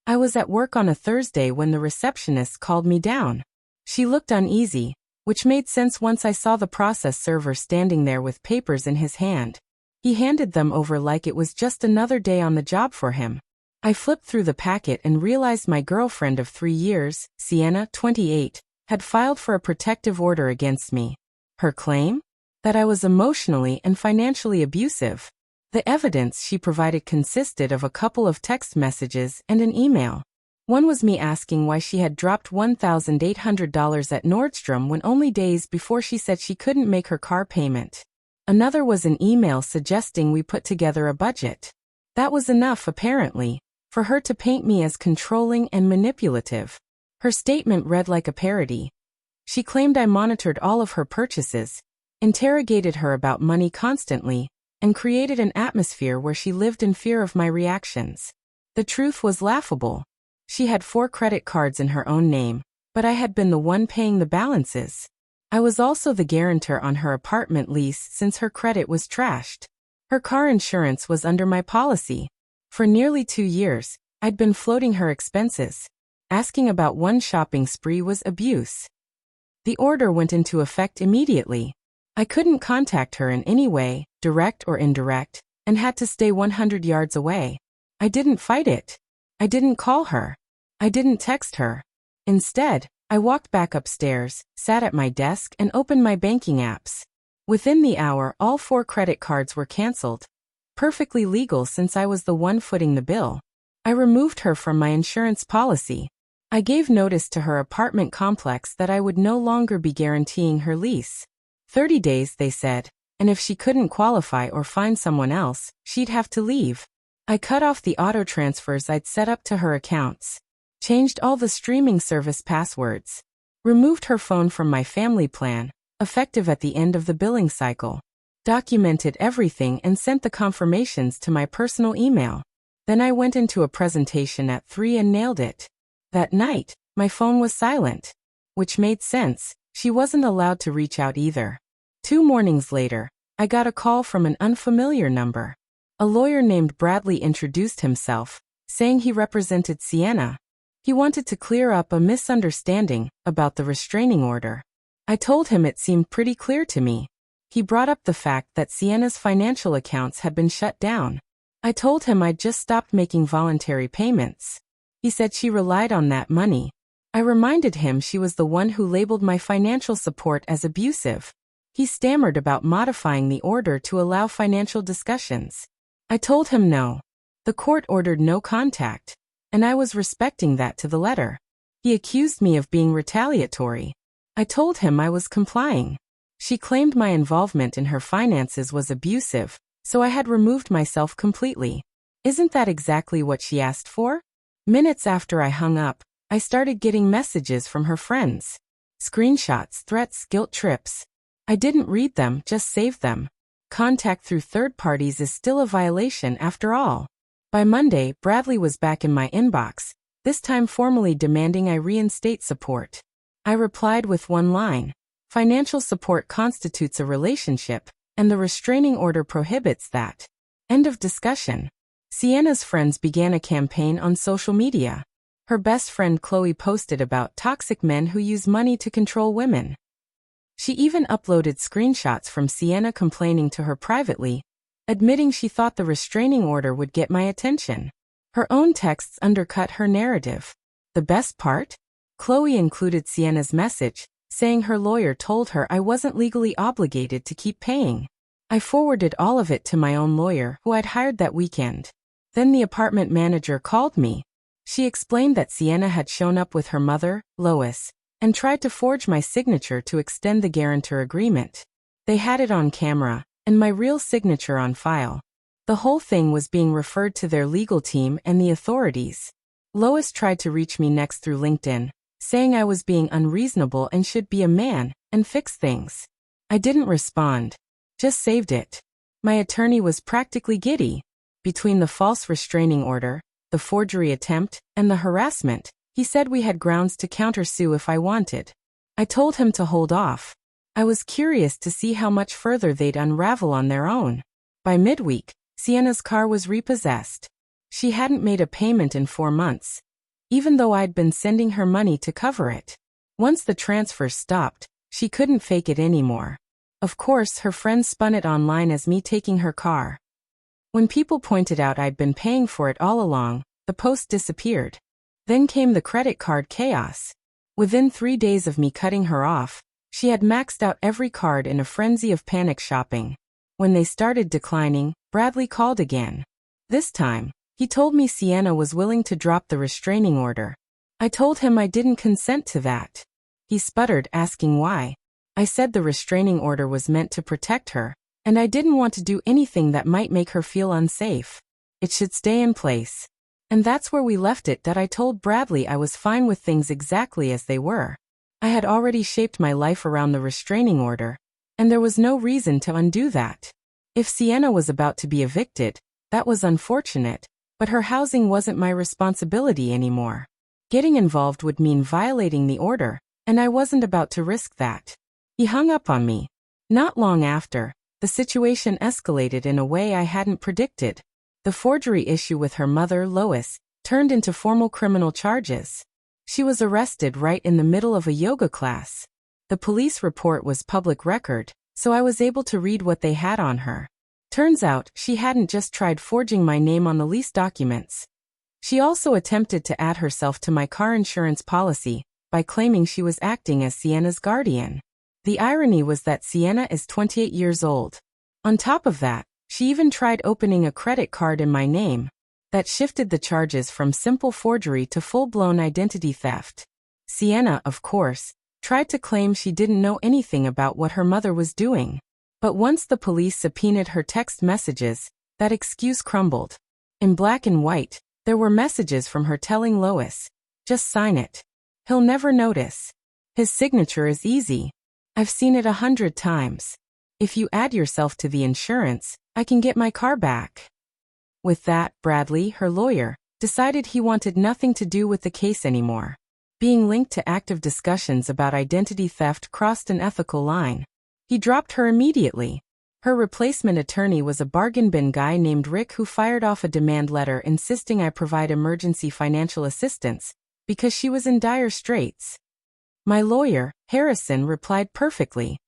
I was at work on a Thursday when the receptionist called me down. She looked uneasy, which made sense once I saw the process server standing there with papers in his hand. He handed them over like it was just another day on the job for him. I flipped through the packet and realized my girlfriend of 3 years, Sienna, 28, had filed for a protective order against me. Her claim? That I was emotionally and financially abusive. The evidence she provided consisted of a couple of text messages and an email. One was me asking why she had dropped $1,800 at Nordstrom when only days before she said she couldn't make her car payment. Another was an email suggesting we put together a budget. That was enough, apparently, for her to paint me as controlling and manipulative. Her statement read like a parody. She claimed I monitored all of her purchases, interrogated her about money constantly, and created an atmosphere where she lived in fear of my reactions. The truth was laughable. She had 4 credit cards in her own name, but I had been the one paying the balances. I was also the guarantor on her apartment lease since her credit was trashed. Her car insurance was under my policy. For nearly 2 years, I'd been floating her expenses. Asking about one shopping spree was abuse. The order went into effect immediately. I couldn't contact her in any way, direct or indirect, and had to stay 100 yards away. I didn't fight it. I didn't call her. I didn't text her. Instead, I walked back upstairs, sat at my desk, and opened my banking apps. Within the hour, all 4 credit cards were canceled. Perfectly legal since I was the one footing the bill. I removed her from my insurance policy. I gave notice to her apartment complex that I would no longer be guaranteeing her lease. 30 days, they said, and if she couldn't qualify or find someone else, she'd have to leave. I cut off the auto transfers I'd set up to her accounts. Changed all the streaming service passwords. Removed her phone from my family plan, effective at the end of the billing cycle. Documented everything and sent the confirmations to my personal email. Then I went into a presentation at 3 and nailed it. That night, my phone was silent. Which made sense, she wasn't allowed to reach out either. 2 mornings later, I got a call from an unfamiliar number. A lawyer named Bradley introduced himself, saying he represented Sienna. He wanted to clear up a misunderstanding about the restraining order. I told him it seemed pretty clear to me. He brought up the fact that Sienna's financial accounts had been shut down. I told him I'd just stopped making voluntary payments. He said she relied on that money. I reminded him she was the one who labeled my financial support as abusive. He stammered about modifying the order to allow financial discussions. I told him no. The court ordered no contact, and I was respecting that to the letter. He accused me of being retaliatory. I told him I was complying. She claimed my involvement in her finances was abusive, so I had removed myself completely. Isn't that exactly what she asked for? Minutes after I hung up, I started getting messages from her friends. Screenshots, threats, guilt trips. I didn't read them, just saved them. Contact through third parties is still a violation after all. By Monday, Bradley was back in my inbox, this time formally demanding I reinstate support. I replied with one line. Financial support constitutes a relationship, and the restraining order prohibits that. End of discussion. Sienna's friends began a campaign on social media. Her best friend Chloe posted about toxic men who use money to control women. She even uploaded screenshots from Sienna complaining to her privately, admitting she thought the restraining order would get my attention. Her own texts undercut her narrative. The best part? Chloe included Sienna's message, saying her lawyer told her I wasn't legally obligated to keep paying. I forwarded all of it to my own lawyer, who I'd hired that weekend. Then the apartment manager called me. She explained that Sienna had shown up with her mother, Lois, and tried to forge my signature to extend the guarantor agreement. They had it on camera, and my real signature on file. The whole thing was being referred to their legal team and the authorities. Lois tried to reach me next through LinkedIn, saying I was being unreasonable and should be a man and fix things. I didn't respond. Just saved it. My attorney was practically giddy. Between the false restraining order, the forgery attempt, and the harassment, he said we had grounds to countersue if I wanted. I told him to hold off. I was curious to see how much further they'd unravel on their own. By midweek, Sienna's car was repossessed. She hadn't made a payment in 4 months, even though I'd been sending her money to cover it. Once the transfers stopped, she couldn't fake it anymore. Of course, her friends spun it online as me taking her car. When people pointed out I'd been paying for it all along, the post disappeared. Then came the credit card chaos. Within 3 days of me cutting her off, she had maxed out every card in a frenzy of panic shopping. When they started declining, Bradley called again. This time, he told me Sienna was willing to drop the restraining order. I told him I didn't consent to that. He sputtered, asking why. I said the restraining order was meant to protect her, and I didn't want to do anything that might make her feel unsafe. It should stay in place. And that's where we left it. That I told Bradley I was fine with things exactly as they were. I had already shaped my life around the restraining order, and there was no reason to undo that. If Sienna was about to be evicted, that was unfortunate, but her housing wasn't my responsibility anymore. Getting involved would mean violating the order, and I wasn't about to risk that. He hung up on me. Not long after, the situation escalated in a way I hadn't predicted. The forgery issue with her mother, Lois, turned into formal criminal charges. She was arrested right in the middle of a yoga class. The police report was public record, so I was able to read what they had on her. Turns out, she hadn't just tried forging my name on the lease documents. She also attempted to add herself to my car insurance policy by claiming she was acting as Sienna's guardian. The irony was that Sienna is 28 years old. On top of that, she even tried opening a credit card in my name. That shifted the charges from simple forgery to full-blown identity theft. Sienna, of course, tried to claim she didn't know anything about what her mother was doing. But once the police subpoenaed her text messages, that excuse crumbled. In black and white, there were messages from her telling Lois, "Just sign it. He'll never notice. His signature is easy. I've seen it 100 times. If you add yourself to the insurance, I can get my car back." With that, Bradley, her lawyer, decided he wanted nothing to do with the case anymore. Being linked to active discussions about identity theft crossed an ethical line. He dropped her immediately. Her replacement attorney was a bargain bin guy named Rick who fired off a demand letter insisting I provide emergency financial assistance, because she was in dire straits. My lawyer, Harrison, replied perfectly.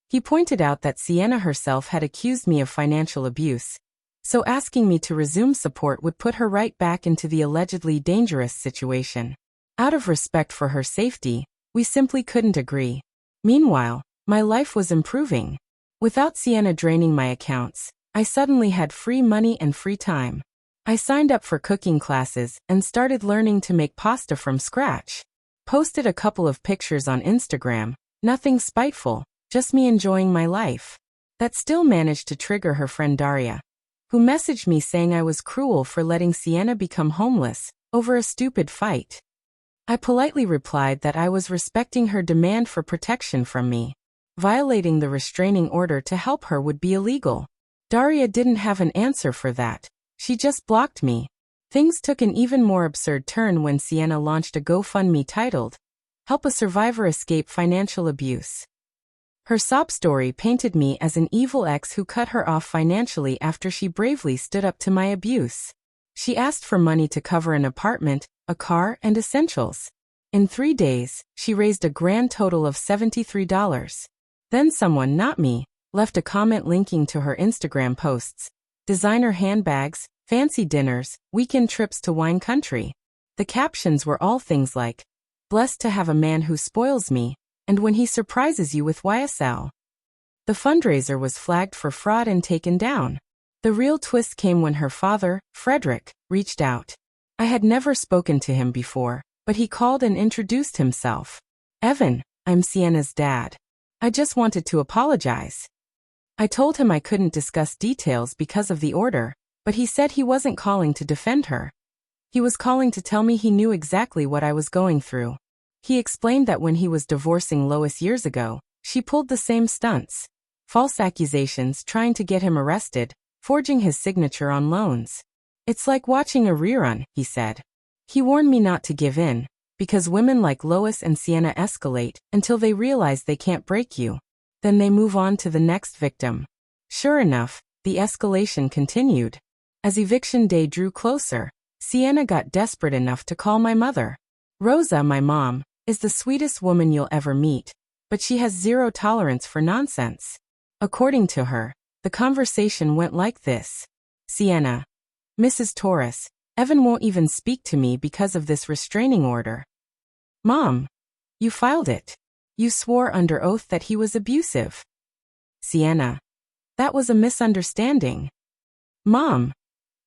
He pointed out that Sienna herself had accused me of financial abuse, so asking me to resume support would put her right back into the allegedly dangerous situation. Out of respect for her safety, we simply couldn't agree. Meanwhile, my life was improving. Without Sienna draining my accounts, I suddenly had free money and free time. I signed up for cooking classes and started learning to make pasta from scratch. Posted a couple of pictures on Instagram, nothing spiteful, just me enjoying my life. That still managed to trigger her friend Daria, who messaged me saying I was cruel for letting Sienna become homeless over a stupid fight. I politely replied that I was respecting her demand for protection from me. Violating the restraining order to help her would be illegal. Daria didn't have an answer for that. She just blocked me. Things took an even more absurd turn when Sienna launched a GoFundMe titled, "Help a Survivor Escape Financial Abuse." Her sob story painted me as an evil ex who cut her off financially after she bravely stood up to my abuse. She asked for money to cover an apartment, a car, and essentials. In 3 days, she raised a grand total of $73. Then someone, not me, left a comment linking to her Instagram posts. Designer handbags, fancy dinners, weekend trips to wine country. The captions were all things like, "Blessed to have a man who spoils me, and when he surprises you with YSL." The fundraiser was flagged for fraud and taken down. The real twist came when her father, Frederick, reached out. I had never spoken to him before, but he called and introduced himself. "Evan, I'm Sienna's dad. I just wanted to apologize." I told him I couldn't discuss details because of the order, but he said he wasn't calling to defend her. He was calling to tell me he knew exactly what I was going through. He explained that when he was divorcing Lois years ago, she pulled the same stunts. False accusations trying to get him arrested, forging his signature on loans. "It's like watching a rerun," he said. He warned me not to give in, because women like Lois and Sienna escalate until they realize they can't break you. Then they move on to the next victim. Sure enough, the escalation continued. As eviction day drew closer, Sienna got desperate enough to call my mother. Rosa, my mom, is the sweetest woman you'll ever meet, but she has zero tolerance for nonsense. According to her, the conversation went like this. Sienna. Mrs. Torres, Evan won't even speak to me because of this restraining order. Mom. You filed it. You swore under oath that he was abusive. Sienna. That was a misunderstanding. Mom.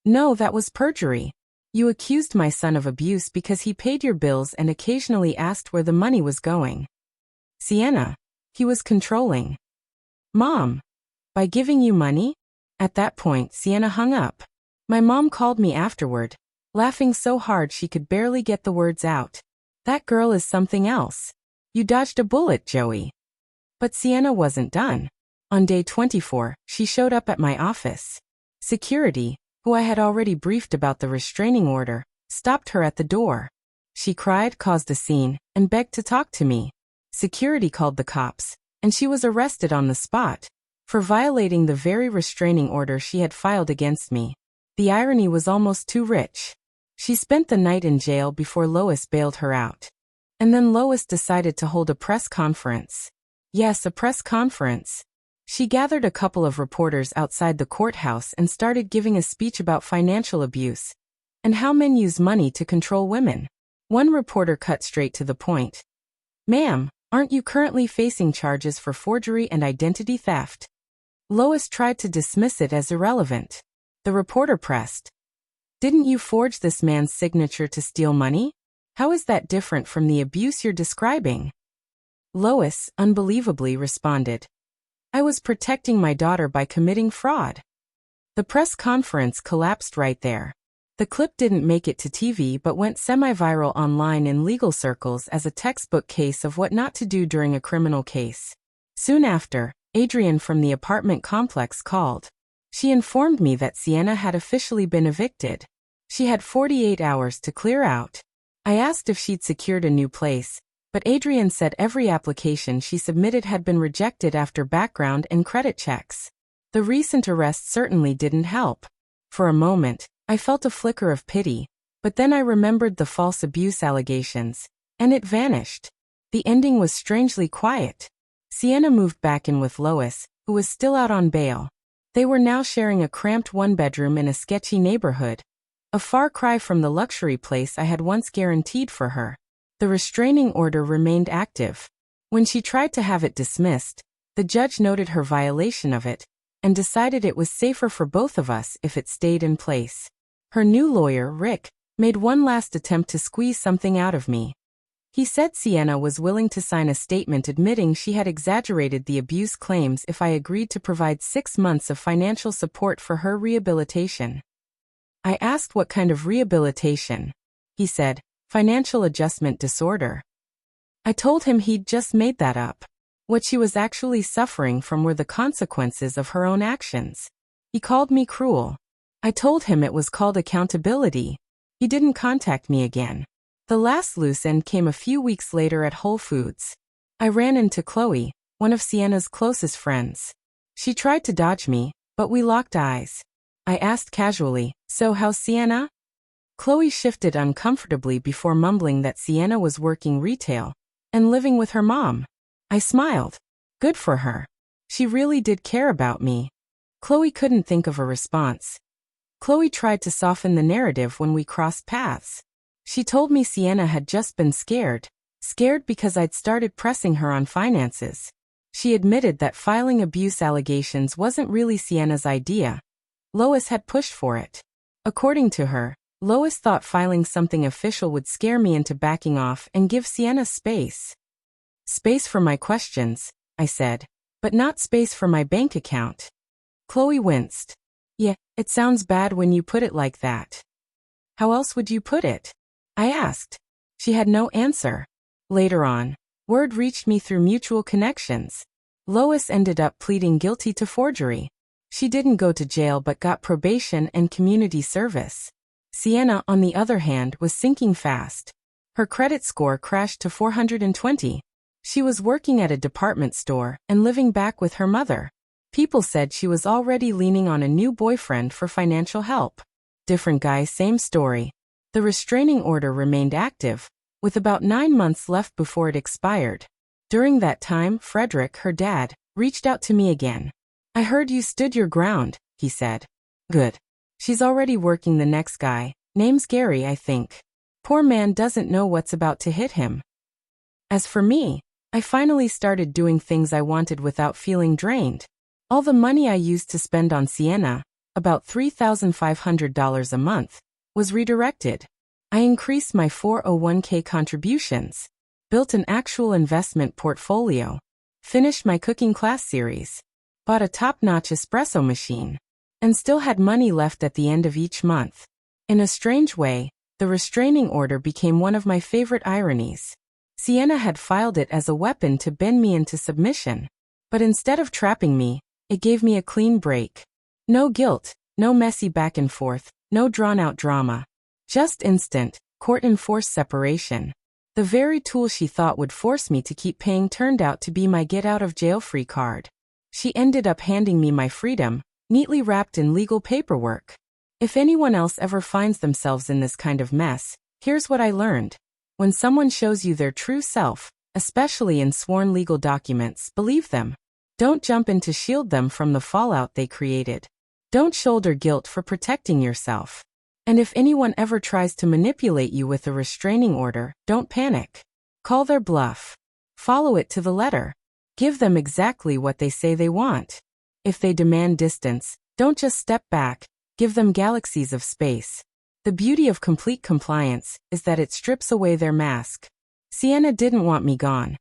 No, that was perjury. You accused my son of abuse because he paid your bills and occasionally asked where the money was going. Sienna. He was controlling. Mom. By giving you money? At that point, Sienna hung up. My mom called me afterward, laughing so hard she could barely get the words out. That girl is something else. You dodged a bullet, Joey. But Sienna wasn't done. On day 24, she showed up at my office. Security, who I had already briefed about the restraining order, stopped her at the door. She cried, caused a scene, and begged to talk to me. Security called the cops, and she was arrested on the spot for violating the very restraining order she had filed against me. The irony was almost too rich. She spent the night in jail before Lois bailed her out. And then Lois decided to hold a press conference. Yes, a press conference. She gathered a couple of reporters outside the courthouse and started giving a speech about financial abuse and how men use money to control women. One reporter cut straight to the point. Ma'am, aren't you currently facing charges for forgery and identity theft? Lois tried to dismiss it as irrelevant. The reporter pressed. Didn't you forge this man's signature to steal money? How is that different from the abuse you're describing? Lois, unbelievably, responded. I was protecting my daughter by committing fraud. The press conference collapsed right there. The clip didn't make it to TV but went semi-viral online in legal circles as a textbook case of what not to do during a criminal case. Soon after, Adrienne from the apartment complex called. She informed me that Sienna had officially been evicted. She had 48 hours to clear out. I asked if she'd secured a new place, but Adrienne said every application she submitted had been rejected after background and credit checks. The recent arrest certainly didn't help. For a moment, I felt a flicker of pity, but then I remembered the false abuse allegations, and it vanished. The ending was strangely quiet. Sienna moved back in with Lois, who was still out on bail. They were now sharing a cramped one-bedroom in a sketchy neighborhood, a far cry from the luxury place I had once guaranteed for her. The restraining order remained active. When she tried to have it dismissed, the judge noted her violation of it and decided it was safer for both of us if it stayed in place. Her new lawyer, Rick, made one last attempt to squeeze something out of me. He said Sienna was willing to sign a statement admitting she had exaggerated the abuse claims if I agreed to provide 6 months of financial support for her rehabilitation. I asked what kind of rehabilitation. He said, financial adjustment disorder. I told him he'd just made that up. What she was actually suffering from were the consequences of her own actions. He called me cruel. I told him it was called accountability. He didn't contact me again. The last loose end came a few weeks later at Whole Foods. I ran into Chloe, one of Sienna's closest friends. She tried to dodge me, but we locked eyes. I asked casually, so how's Sienna? Chloe shifted uncomfortably before mumbling that Sienna was working retail and living with her mom. I smiled. Good for her. She really did care about me. Chloe couldn't think of a response. Chloe tried to soften the narrative when we crossed paths. She told me Sienna had just been scared because I'd started pressing her on finances. She admitted that filing abuse allegations wasn't really Sienna's idea. Lois had pushed for it. According to her, Lois thought filing something official would scare me into backing off and give Sienna space. Space for my questions, I said, but not space for my bank account. Chloe winced. Yeah, it sounds bad when you put it like that. How else would you put it? I asked. She had no answer. Later on, word reached me through mutual connections. Lois ended up pleading guilty to forgery. She didn't go to jail but got probation and community service. Sienna, on the other hand, was sinking fast. Her credit score crashed to 420. She was working at a department store and living back with her mother. People said she was already leaning on a new boyfriend for financial help. Different guy, same story. The restraining order remained active, with about 9 months left before it expired. During that time, Frederick, her dad, reached out to me again. "I heard you stood your ground," he said. "Good. She's already working the next guy. Name's Gary, I think. Poor man doesn't know what's about to hit him." As for me, I finally started doing things I wanted without feeling drained. All the money I used to spend on Sienna, about $3,500 a month, was redirected. I increased my 401k contributions, built an actual investment portfolio, finished my cooking class series, bought a top-notch espresso machine, and still had money left at the end of each month. In a strange way, the restraining order became one of my favorite ironies. Sienna had filed it as a weapon to bend me into submission. But instead of trapping me, it gave me a clean break. No guilt, no messy back and forth, no drawn-out drama. Just instant, court-enforced separation. The very tool she thought would force me to keep paying turned out to be my get-out-of-jail-free card. She ended up handing me my freedom, neatly wrapped in legal paperwork. If anyone else ever finds themselves in this kind of mess, here's what I learned. When someone shows you their true self, especially in sworn legal documents, believe them. Don't jump in to shield them from the fallout they created. Don't shoulder guilt for protecting yourself. And if anyone ever tries to manipulate you with a restraining order, don't panic. Call their bluff. Follow it to the letter. Give them exactly what they say they want. If they demand distance, don't just step back, give them galaxies of space. The beauty of complete compliance is that it strips away their mask. Sienna didn't want me gone.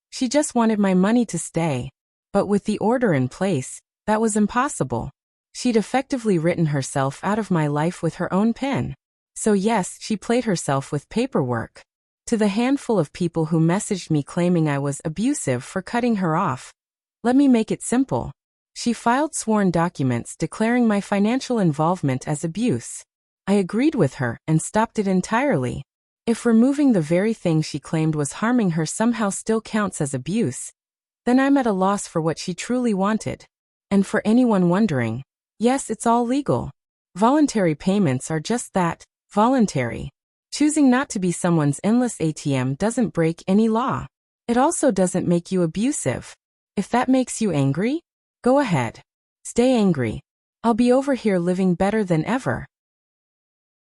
She just wanted my money to stay. But with the order in place, that was impossible. She'd effectively written herself out of my life with her own pen. So yes, she played herself with paperwork. To the handful of people who messaged me claiming I was abusive for cutting her off, let me make it simple. She filed sworn documents declaring my financial involvement as abuse. I agreed with her and stopped it entirely. If removing the very thing she claimed was harming her somehow still counts as abuse, then I'm at a loss for what she truly wanted. And for anyone wondering, yes, it's all legal. Voluntary payments are just that, voluntary. Choosing not to be someone's endless ATM doesn't break any law. It also doesn't make you abusive. If that makes you angry, go ahead. Stay angry. I'll be over here living better than ever.